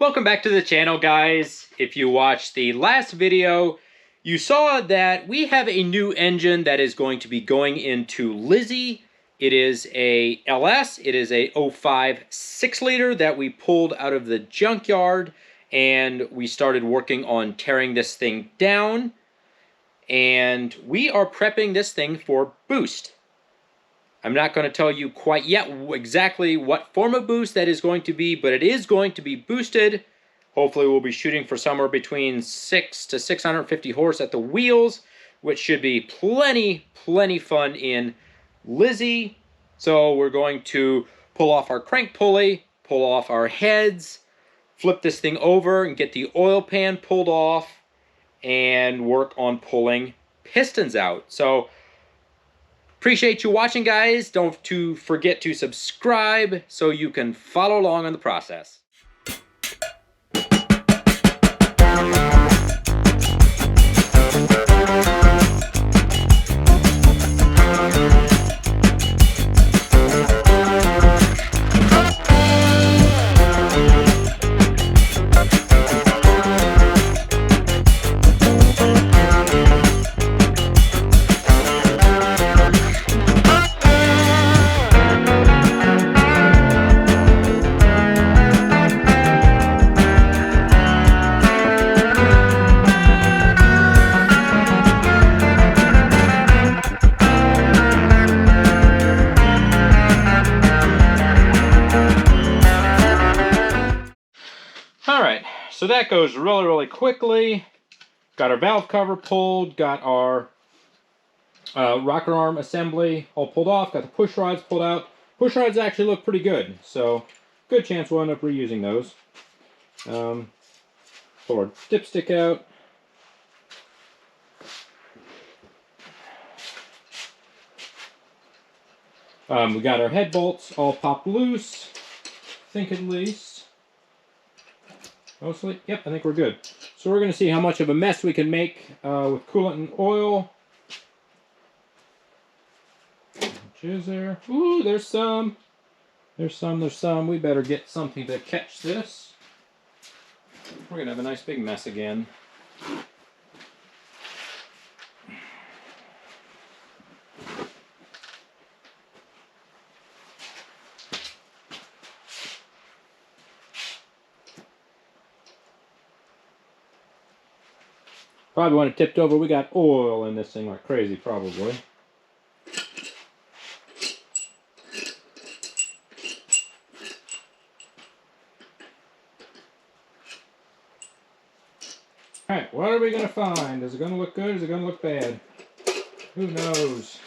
Welcome back to the channel, guys. If you watched the last video, you saw that we have a new engine that is going to be going into Lizzie. It is a LS. It is a 05 6-liter that we pulled out of the junkyard, and we started working on tearing this thing down. And we are prepping this thing for boost. I'm not going to tell you quite yet exactly what form of boost that is going to be, but it is going to be boosted. Hopefully we'll be shooting for somewhere between 6 to 650 horse at the wheels, which should be plenty fun in Lizzie. So we're going to pull off our crank pulley, pull off our heads, flip this thing over and get the oil pan pulled off, and work on pulling pistons out. So appreciate you watching, guys. Don't forget to subscribe so you can follow along on the process. Alright, so that goes really quickly. Got our valve cover pulled, got our rocker arm assembly all pulled off, got the push rods pulled out. Push rods actually look pretty good, so good chance we'll end up reusing those. Pull our dipstick out. We got our head bolts all popped loose, I think at least. Mostly, yep, I think we're good. So we're going to see how much of a mess we can make with coolant and oil. Which is there? Ooh, there's some. There's some. We better get something to catch this. We're going to have a nice big mess again. Probably when it tipped over, we got oil in this thing like crazy, probably. Alright, what are we going to find? Is it going to look good? Is it going to look bad? Who knows?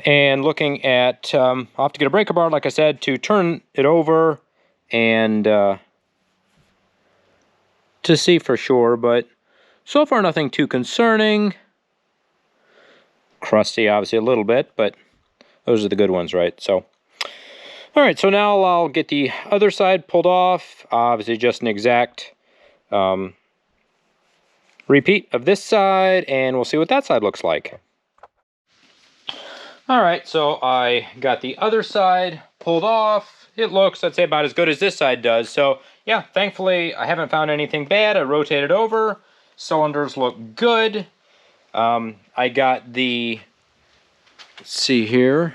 And looking at, I'll have to get a breaker bar, like I said, to turn it over and to see for sure, but so far nothing too concerning. Crusty, obviously, a little bit, but those are the good ones, right? So, all right, so now I'll get the other side pulled off. Obviously, just an exact repeat of this side, and we'll see what that side looks like. Alright, so I got the other side pulled off. It looks, I'd say, about as good as this side does. So, yeah, thankfully, I haven't found anything bad. I rotated over. Cylinders look good. I got the, let's see here.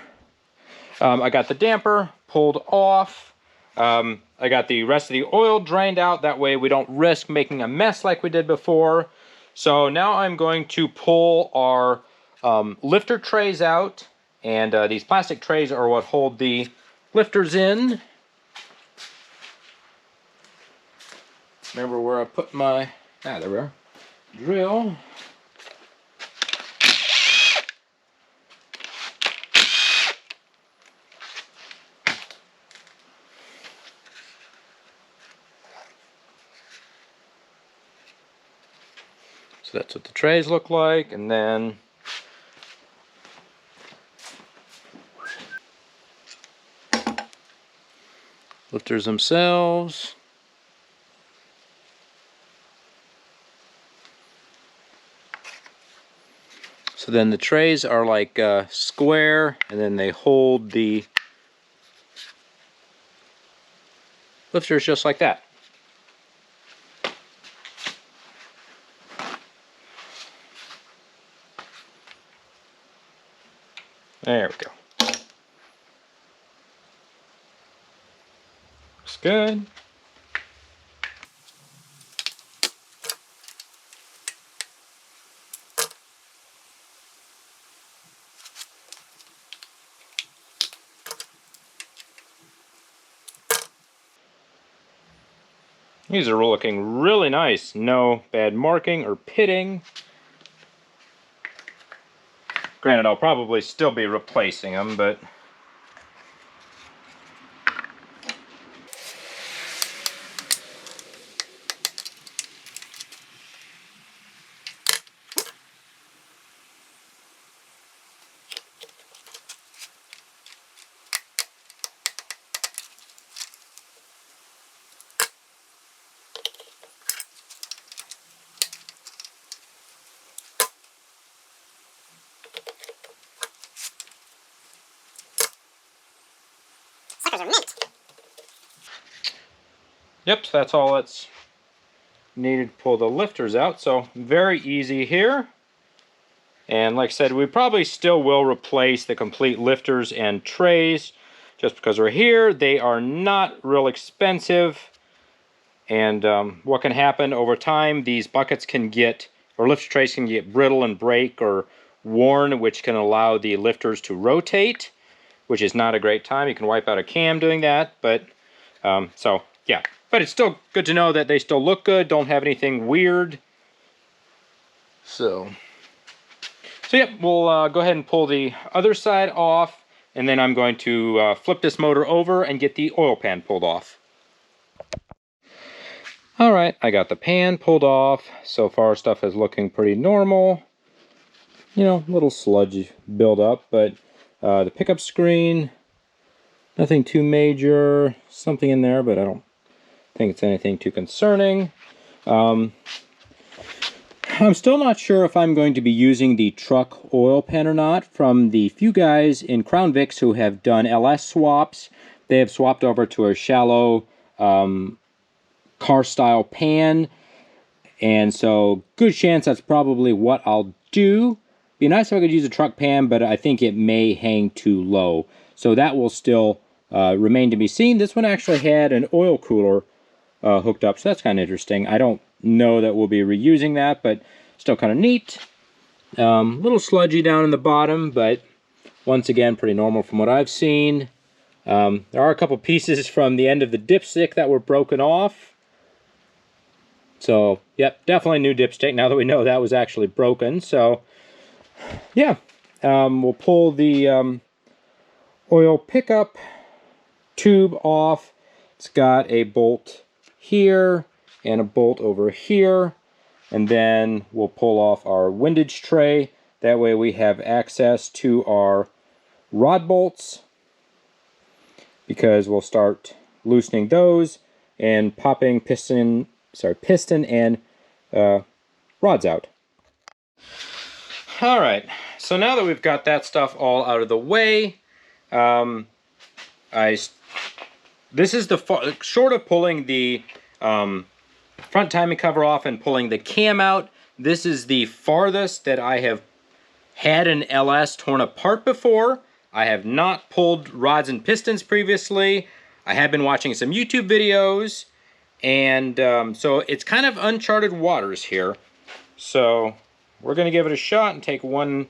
I got the damper pulled off. I got the rest of the oil drained out. That way we don't risk making a mess like we did before. So now I'm going to pull our lifter trays out. And these plastic trays are what hold the lifters in. Remember where I put my, there we are, drill. So that's what the trays look like, and then lifters themselves. So then the trays are like square, and then they hold the lifters just like that. There we go. Looks good. These are looking really nice. No bad marking or pitting. Granted, I'll probably still be replacing them, but yep, that's all that's needed to pull the lifters out. So very easy here. And like I said, we probably still will replace the complete lifters and trays just because we're here. They are not real expensive. And what can happen over time, these buckets can get, or lifter trays can get brittle and break or worn, which can allow the lifters to rotate, which is not a great time. You can wipe out a cam doing that, but so yeah. But it's still good to know that they still look good, don't have anything weird. So yep, we'll go ahead and pull the other side off, and then I'm going to flip this motor over and get the oil pan pulled off. All right, I got the pan pulled off. So far, stuff is looking pretty normal. You know, little sludge buildup, but the pickup screen, nothing too major. Something in there, but I don't think it's anything too concerning. I'm still not sure if I'm going to be using the truck oil pan or not. From the few guys in Crown Vics who have done LS swaps, they have swapped over to a shallow car style pan, and so good chance that's probably what I'll do. Be nice if I could use a truck pan, but I think it may hang too low, so that will still remain to be seen. This one actually had an oil cooler hooked up, so that's kind of interesting. I don't know that we'll be reusing that, but still kind of neat. Little sludgy down in the bottom, but once again pretty normal from what I've seen. There are a couple pieces from the end of the dipstick that were broken off. So yep, definitely new dipstick now that we know that was actually broken. So yeah, we'll pull the oil pickup tube off. It's got a bolt here and a bolt over here, and then we'll pull off our windage tray. That way we have access to our rod bolts, because we'll start loosening those and popping piston and rods out. All right, so now that we've got that stuff all out of the way, this is the short of pulling the front timing cover off and pulling the cam out. This is the farthest that I have had an LS torn apart before. I have not pulled rods and pistons previously. I have been watching some YouTube videos, and so it's kind of uncharted waters here. So we're going to give it a shot and take one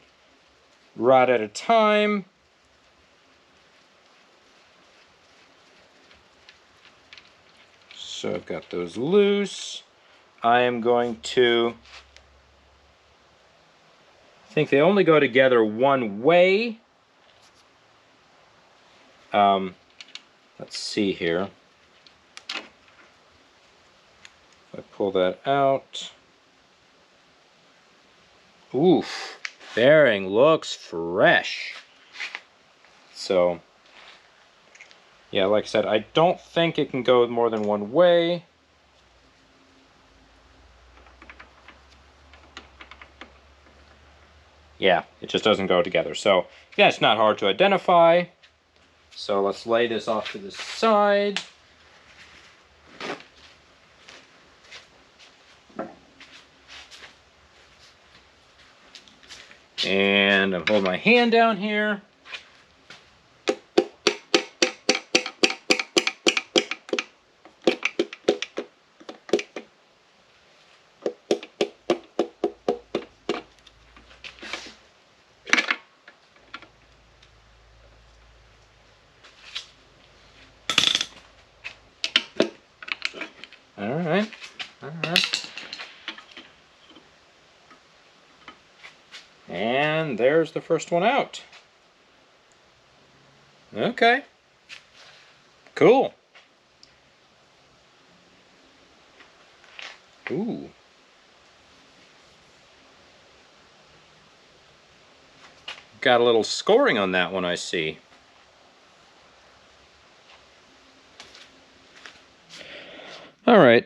rod at a time. So I've got those loose. I am going to, I think they only go together one way. Let's see here. If I pull that out. Oof, bearing looks fresh. So yeah, like I said, I don't think it can go more than one way. yeah, it just doesn't go together. So yeah, it's not hard to identify. So let's lay this off to the side. And I'm holding my hand down here. All right. And there's the first one out. Okay. Cool. Ooh. Got a little scoring on that one, I see. All right.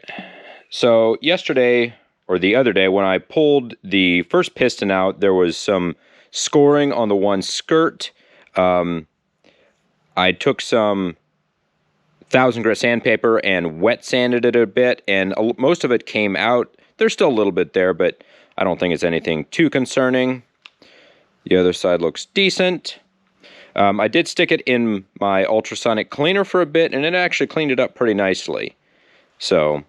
So yesterday, or the other day, when I pulled the first piston out, there was some scoring on the one skirt. I took some 1000 grit sandpaper and wet sanded it a bit, and most of it came out. There's still a little bit there, but I don't think it's anything too concerning. The other side looks decent. I did stick it in my ultrasonic cleaner for a bit, and it actually cleaned it up pretty nicely. So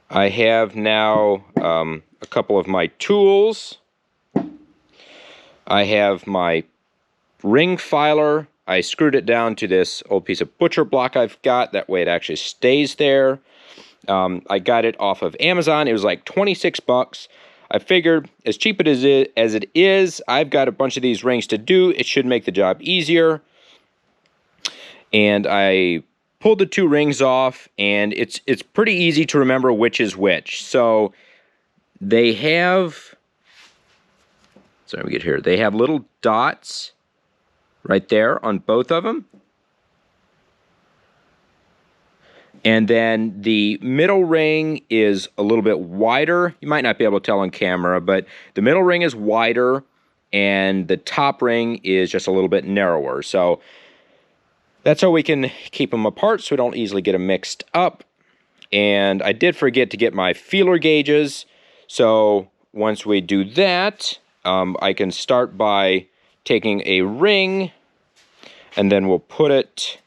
I have now a couple of my tools. I have my ring filer. I screwed it down to this old piece of butcher block I've got. That way it actually stays there. I got it off of Amazon. It was like 26 bucks. I figured, as cheap as it is, I've got a bunch of these rings to do. It should make the job easier. And I pulled the two rings off, and it's pretty easy to remember which is which. So they have, sorry, we get here. They have little dots right there on both of them. And then the middle ring is a little bit wider. You might not be able to tell on camera, but the middle ring is wider, and the top ring is just a little bit narrower. So that's how we can keep them apart so we don't easily get them mixed up. And I did forget to get my feeler gauges. So once we do that, I can start by taking a ring, and then we'll put it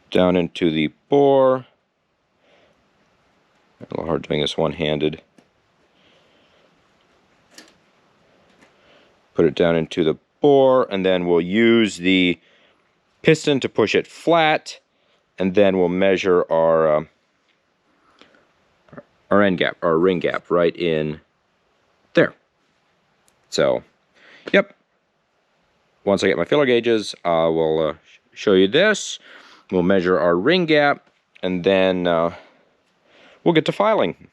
down into the bore. A little hard doing this one-handed. Put it down into the bore, and then we'll use the piston to push it flat, and then we'll measure our end gap, our ring gap, right in there. So, yep. Once I get my feeler gauges, I will show you this. We'll measure our ring gap, and then we'll get to filing.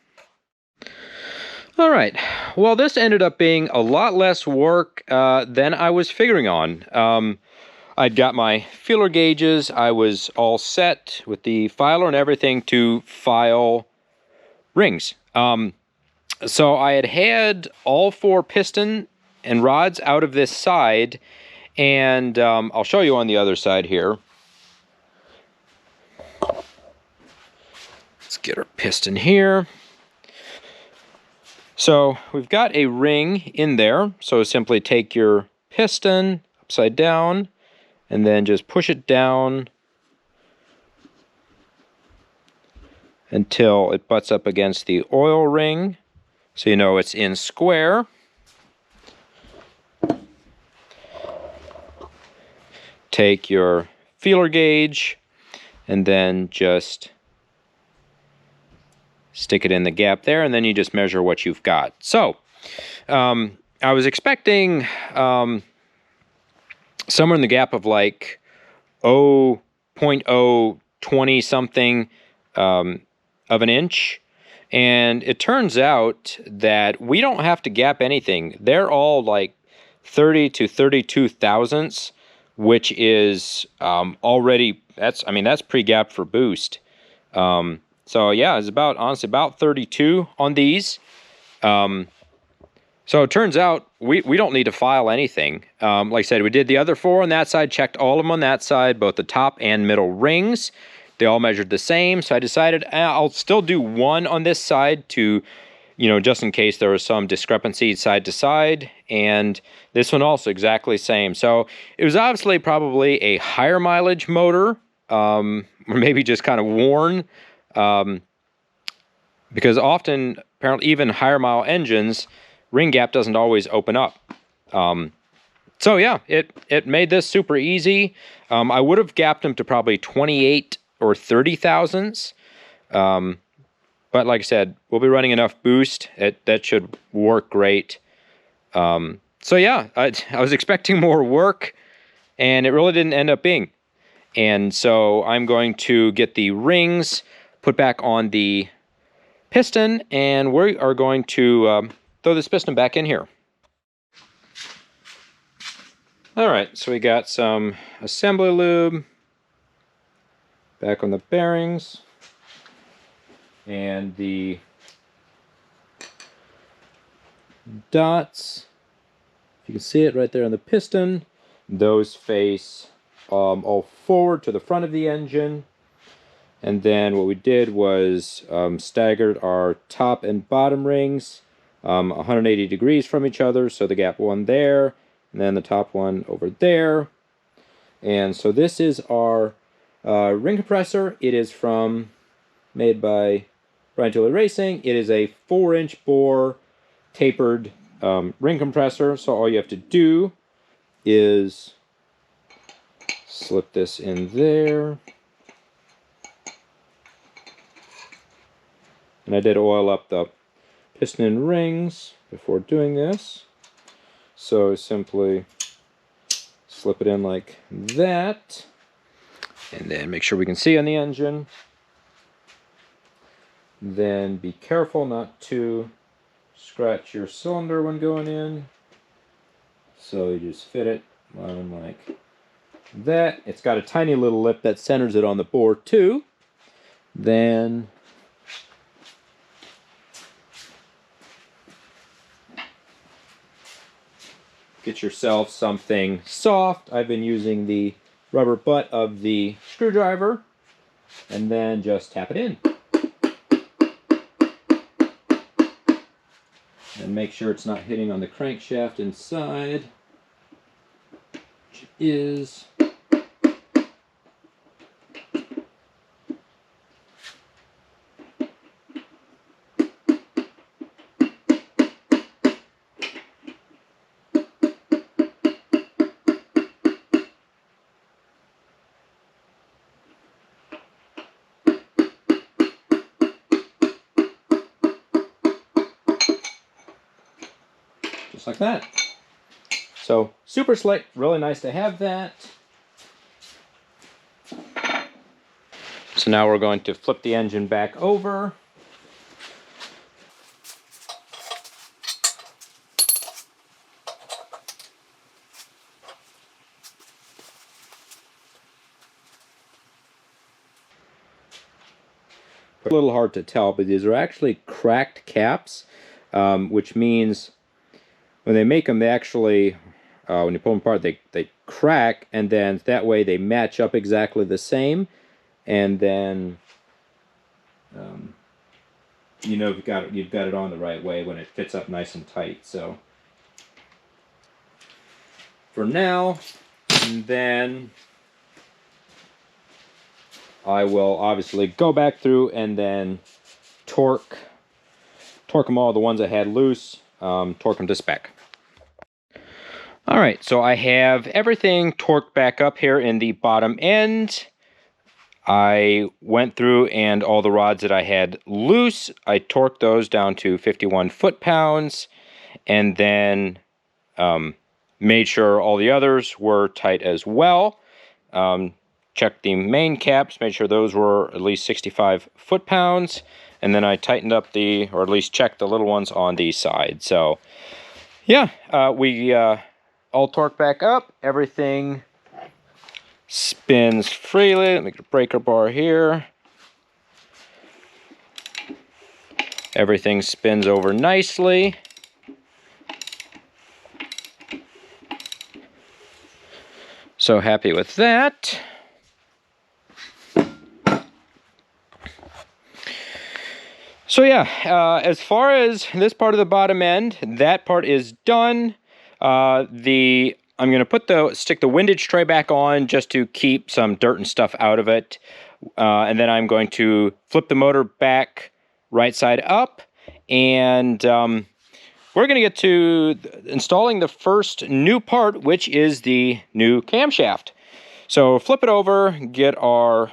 All right. Well, this ended up being a lot less work than I was figuring on. I'd got my feeler gauges. I was all set with the filer and everything to file rings. So I had all 4 piston and rods out of this side, and I'll show you on the other side here. Let's get our piston here. So we've got a ring in there, so simply take your piston upside down and then just push it down until it butts up against the oil ring, so you know it's in square. Take your feeler gauge and then just stick it in the gap there, and then you just measure what you've got. So, I was expecting somewhere in the gap of like 0.020 something of an inch, and it turns out that we don't have to gap anything. They're all like 30 to 32 thousandths, which is already, that's pre-gapped for boost. So yeah, it's about, honestly, about 32 on these. So it turns out we don't need to file anything. Like I said, we did the other 4 on that side, checked all of them on that side, both the top and middle rings. They all measured the same, so I decided I'll still do 1 on this side to, you know, just in case there was some discrepancy side to side. And this one also exactly the same. So it was obviously probably a higher mileage motor, or maybe just kind of worn, because often, apparently, even higher mile engines, ring gap doesn't always open up. So yeah, it made this super easy. I would have gapped them to probably 28 or 30 thousandths. But like I said, we'll be running enough boost. That should work great. So yeah, I was expecting more work, and it really didn't end up being. And so I'm going to get the rings put back on the piston, and we are going to throw this piston back in here. All right, so we got some assembly lube back on the bearings, and the dots, if you can see it right there on the piston, those face all forward to the front of the engine. And then what we did was staggered our top and bottom rings 180 degrees from each other, so the gap one there, and then the top one over there. And so this is our ring compressor. It is made by Brian Tiller Racing. It is a 4-inch bore tapered ring compressor. So all you have to do is slip this in there. And I did oil up the piston and rings before doing this. So simply slip it in like that. And then make sure we can see on the engine. Then be careful not to scratch your cylinder when going in. So you just fit it on like that. It's got a tiny little lip that centers it on the bore too. Then get yourself something soft. I've been using the rubber butt of the screwdriver, and then just tap it in. And make sure it's not hitting on the crankshaft inside, which it is. Just like that. So super slick, really nice to have that. So now we're going to flip the engine back over. A little hard to tell, but these are actually cracked caps, which means when they make them, they actually, when you pull them apart, they crack, and then that way they match up exactly the same, and then you know you've got it on the right way when it fits up nice and tight. So for now, and then I will obviously go back through and then torque them all, the ones I had loose, torque them to spec. All right, so I have everything torqued back up here in the bottom end. I went through, and all the rods that I had loose, I torqued those down to 51 foot-pounds, and then made sure all the others were tight as well. Checked the main caps, made sure those were at least 65 foot-pounds, and then I tightened up or at least checked the little ones on the side. So, yeah, we all torque back up. Everything spins freely. Let me get a breaker bar here. Everything spins over nicely. So happy with that. So yeah, as far as this part of the bottom end, that part is done. I'm going to stick the windage tray back on just to keep some dirt and stuff out of it. And then I'm going to flip the motor back right side up. And we're going to get to installing the first new part, which is the new camshaft. So flip it over, get our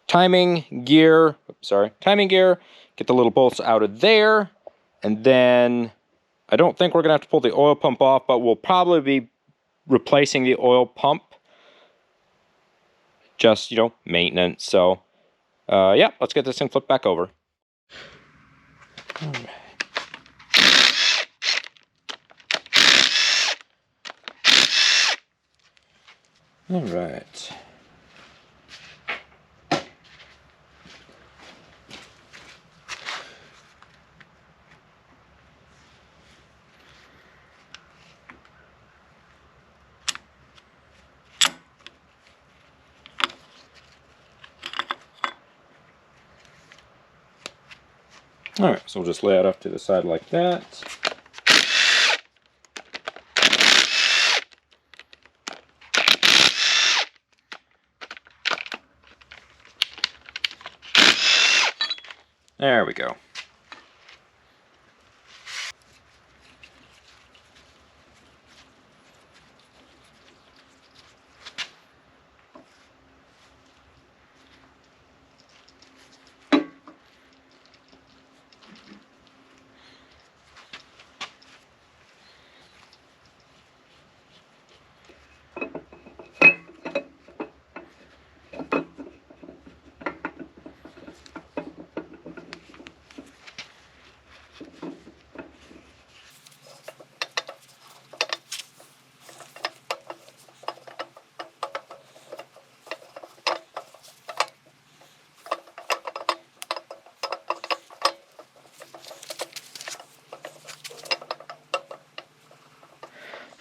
timing gear, get the little bolts out of there, and then I don't think we're going to have to pull the oil pump off, but we'll probably be replacing the oil pump. Just, you know, maintenance. So, yeah, let's get this thing flipped back over. All right. All right, so we'll just lay it up to the side like that. There we go.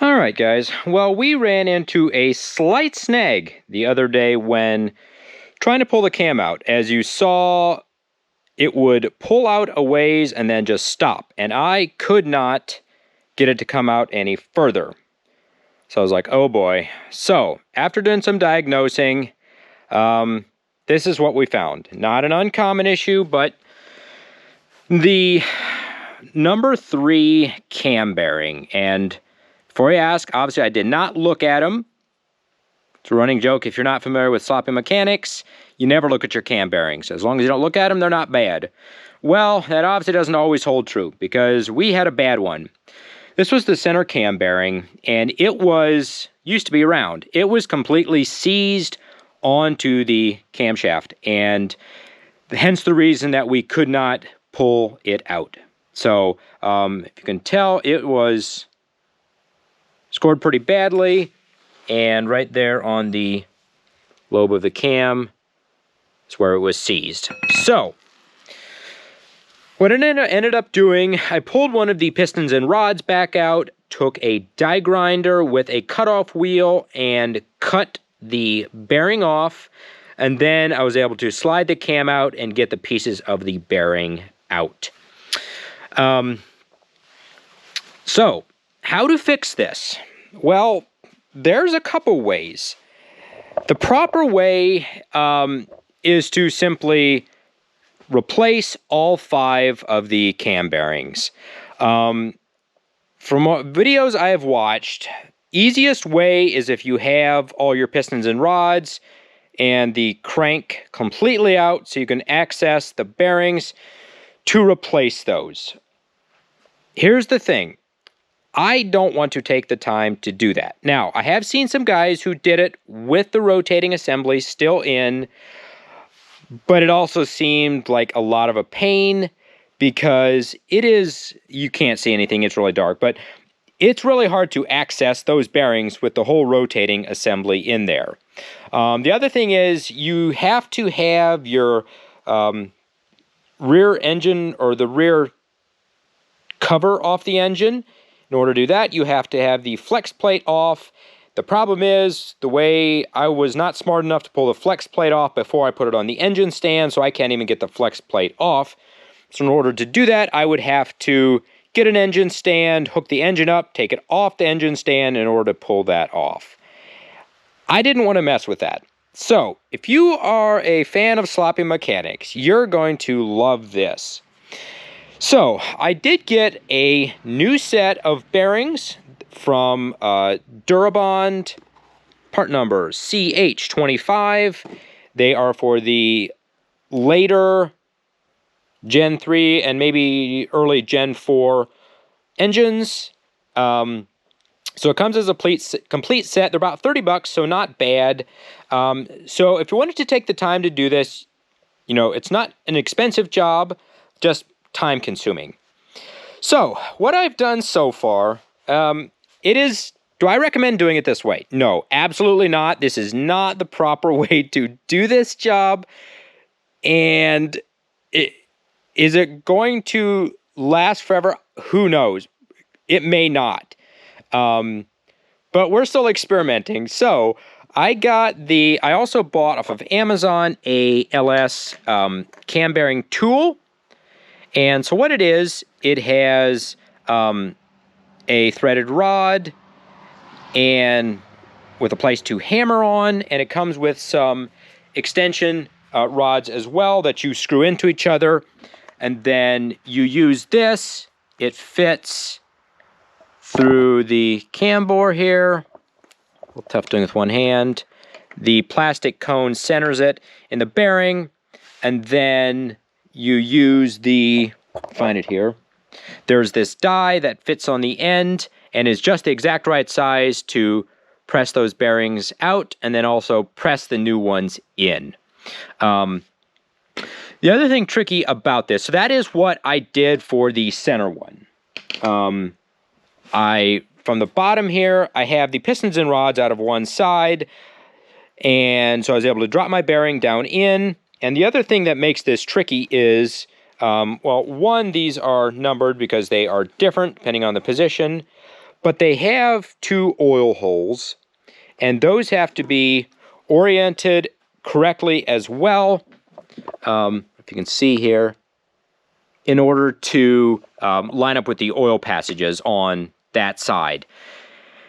Alright guys, well we ran into a slight snag the other day when trying to pull the cam out. As you saw, it would pull out a ways and then just stop, and I could not get it to come out any further. So I was like, oh boy. So, after doing some diagnosing, this is what we found. Not an uncommon issue, but the number 3 cam bearing. And before you ask, obviously I did not look at them. It's a running joke. If you're not familiar with sloppy mechanics, you never look at your cam bearings. As long as you don't look at them, they're not bad. Well, that obviously doesn't always hold true, because we had a bad one. This was the center cam bearing, and it used to be round. It was completely seized onto the camshaft, and hence the reason that we could not pull it out. So, if you can tell, it was scored pretty badly, and right there on the lobe of the cam is where it was seized. So, what it ended up doing, I pulled one of the pistons and rods back out, took a die grinder with a cutoff wheel and cut the bearing off, and then I was able to slide the cam out and get the pieces of the bearing out. So, how to fix this? Well, there's a couple ways. The proper way is to simply replace all 5 of the cam bearings. From what videos I have watched, easiest way is if you have all your pistons and rods and the crank completely out so you can access the bearings to replace those. Here's the thing. I don't want to take the time to do that. Now, I have seen some guys who did it with the rotating assembly still in, but it also seemed like a lot of a pain because you can't see anything, it's really dark, but it's really hard to access those bearings with the whole rotating assembly in there. The other thing is you have to have your rear engine or the rear cover off the engine. In order to do that, you have to have the flex plate off. The problem is, the way I was not smart enough to pull the flex plate off before I put it on the engine stand, so I can't even get the flex plate off. So in order to do that, I would have to get an engine stand, hook the engine up, take it off the engine stand in order to pull that off. I didn't want to mess with that. So, if you are a fan of sloppy mechanics, you're going to love this. So, I did get a new set of bearings from Durabond, part number CH25. They are for the later Gen 3 and maybe early Gen 4 engines. So it comes as a complete set. They're about 30 bucks, so not bad. So if you wanted to take the time to do this, you know, it's not an expensive job, just time consuming. So what I've done so far, do I recommend doing it this way? No, absolutely not. This is not the proper way to do this job. And is it going to last forever? Who knows? It may not. But we're still experimenting. So I also bought off of Amazon a LS cam bearing tool. And so what it is, it has a threaded rod and with a place to hammer on, and it comes with some extension rods as well that you screw into each other. And then you use this, it fits through the cam bore here. A little tough doing with one hand. The plastic cone centers it in the bearing, and then you use find it here. There's this die that fits on the end and is just the exact right size to press those bearings out and then also press the new ones in. The other thing tricky about this, so that is what I did for the center one. From the bottom here, I have the pistons and rods out of one side, and so I was able to drop my bearing down in. And the other thing that makes this tricky is, well, one, these are numbered because they are different depending on the position, but they have 2 oil holes, and those have to be oriented correctly as well. If you can see here, in order to line up with the oil passages on that side.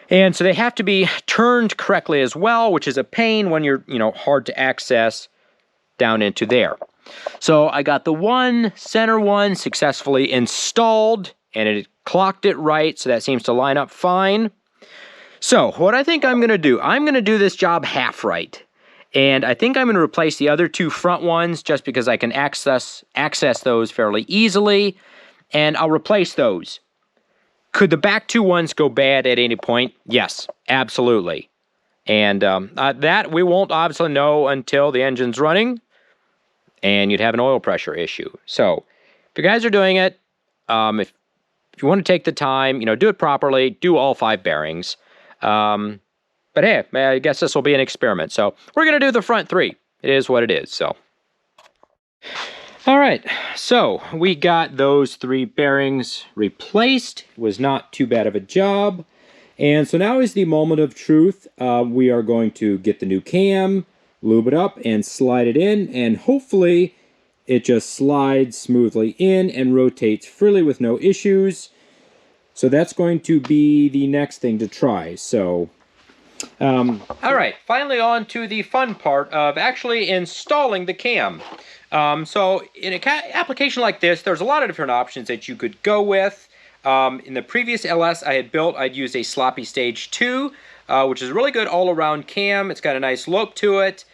And so they have to be turned correctly as well, which is a pain when you're, hard to access down into there. So I got the center one successfully installed, and it clocked it right, so that seems to line up fine. So what I think I'm going to do, I'm going to do this job half right. And I think I'm going to replace the other 2 front ones just because I can access those fairly easily. And I'll replace those. Could the back 2 ones go bad at any point? Yes, absolutely. And that we won't obviously know until the engine's running and you'd have an oil pressure issue. So if you guys are doing it, if you want to take the time, do it properly, do all 5 bearings. But hey, I guess this will be an experiment. So we're going to do the front 3. It is what it is, so. All right, so we got those 3 bearings replaced. It was not too bad of a job. And so now is the moment of truth. We are going to get the new cam, lube it up, and slide it in. And hopefully it just slides smoothly in and rotates freely with no issues. So that's going to be the next thing to try. So, all right, finally on to the fun part of actually installing the cam. So in an application like this, there's a lot of different options that you could go with. In the previous LS I had built, I'd used a Sloppy Stage 2, which is a really good all-around cam. It's got a nice lope to it.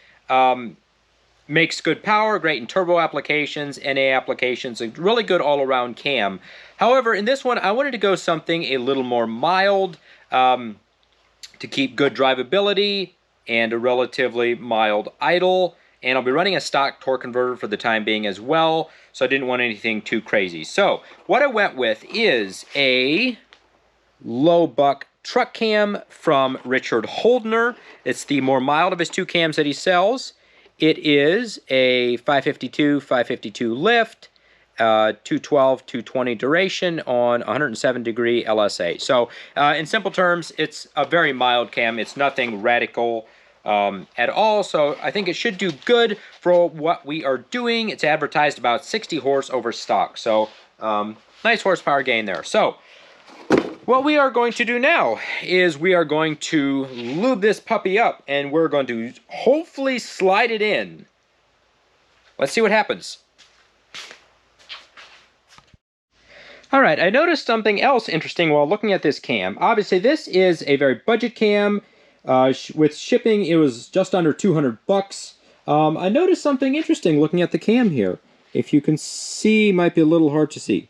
Makes good power, great in turbo applications, NA applications, a really good all-around cam. However, in this one, I wanted to go something a little more mild to keep good drivability and a relatively mild idle. And I'll be running a stock torque converter for the time being as well, so I didn't want anything too crazy. So what I went with is a low buck truck cam from Richard Holdner. It's the more mild of his 2 cams that he sells. It is a 552 lift, 212, 220 duration on 107 degree LSA. So in simple terms, it's a very mild cam. It's nothing radical at all. So I think it should do good for what we are doing. It's advertised about 60 horse over stock. So nice horsepower gain there. So what we are going to do now is we are going to lube this puppy up, and we're going to hopefully slide it in. Let's see what happens. All right, I noticed something else interesting while looking at this cam. Obviously, this is a very budget cam. With shipping, it was just under 200 bucks. I noticed something interesting looking at the cam here. If you can see, might be a little hard to see.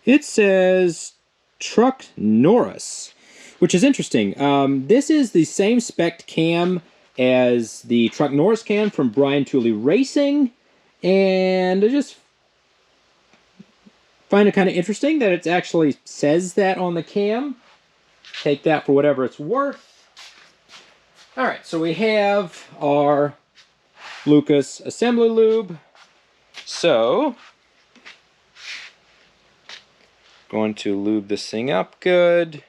It says Truck Norris, which is interesting. This is the same spec cam as the Truck Norris cam from Brian Tooley Racing, and I just find it kind of interesting that it actually says that on the cam. Take that for whatever it's worth. All right, so we have our Lucas assembly lube. So, going to lube this thing up good.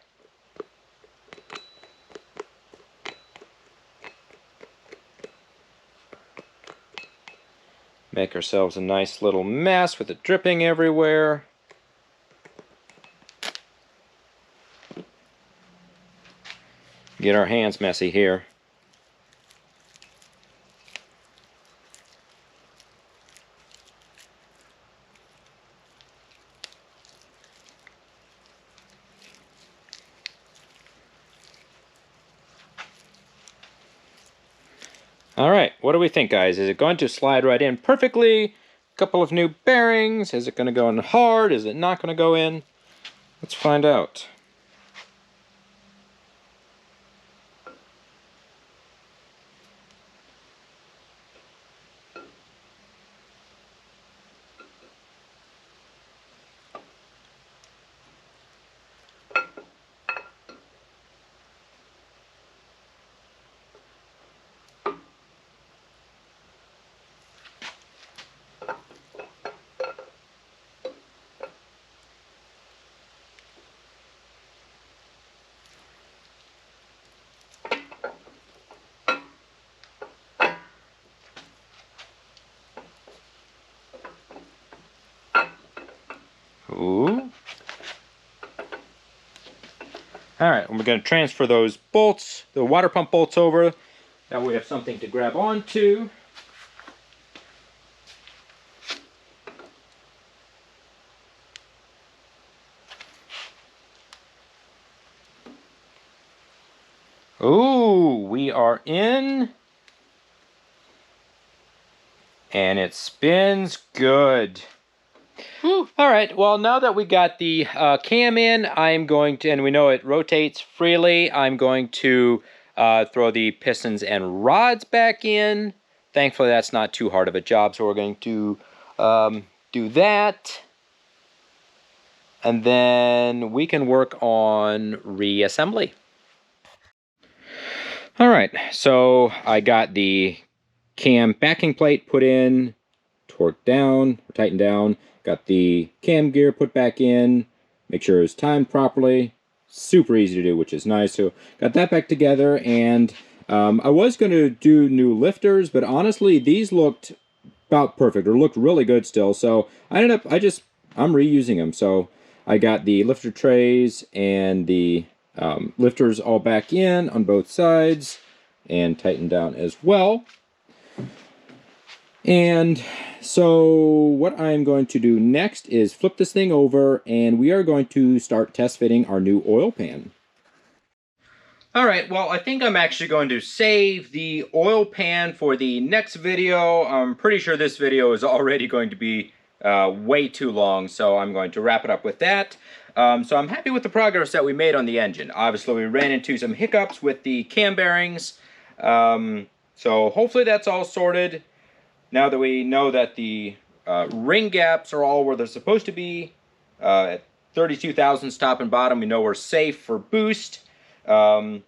Make ourselves a nice little mess with it dripping everywhere. Get our hands messy here. All right, what do we think, guys? Is it going to slide right in perfectly? A couple of new bearings. Is it going to go in hard? Is it not going to go in? Let's find out. Ooh. All right, and we're going to transfer those bolts, the water pump bolts over. That way we have something to grab onto. Ooh, we are in. And it spins good. Whew. All right, well, now that we got the cam in, I'm going to, and we know it rotates freely, I'm going to throw the pistons and rods back in. Thankfully, that's not too hard of a job, so we're going to do that. And then we can work on reassembly. All right, so I got the cam backing plate put in, torqued down, or tightened down. Got the cam gear put back in, make sure it's timed properly. Super easy to do, which is nice. So got that back together, and I was going to do new lifters, but honestly, these looked about perfect, or looked really good still. So I ended up, I'm reusing them. So I got the lifter trays and the lifters all back in on both sides, and tightened down as well. And so what I'm going to do next is flip this thing over, and we are going to start test fitting our new oil pan. All right, well, I think I'm actually going to save the oil pan for the next video. I'm pretty sure this video is already going to be way too long, so I'm going to wrap it up with that. So I'm happy with the progress that we made on the engine. Obviously, we ran into some hiccups with the cam bearings, so hopefully that's all sorted. Now that we know that the ring gaps are all where they're supposed to be, at 32 thousandths top and bottom, we know we're safe for boost. And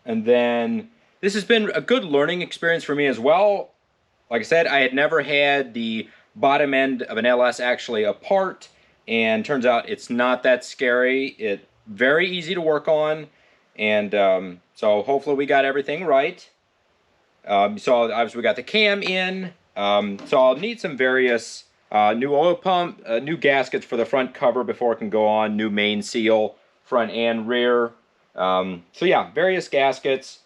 then this has been a good learning experience for me as well. Like I said, I had never had the bottom end of an LS actually apart, and turns out it's not that scary. It's very easy to work on, and so hopefully we got everything right. So obviously we got the cam in, so I'll need some various new oil pump, new gaskets for the front cover before it can go on, new main seal, front and rear. So yeah, various gaskets.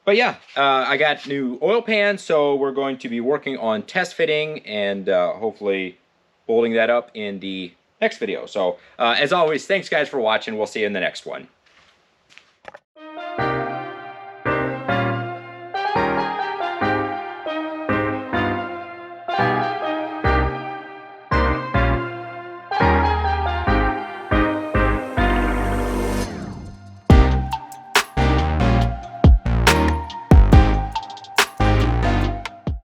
But yeah, I got new oil pans, so we're going to be working on test fitting and hopefully bolting that up in the next video. So as always, thanks guys for watching. We'll see you in the next one.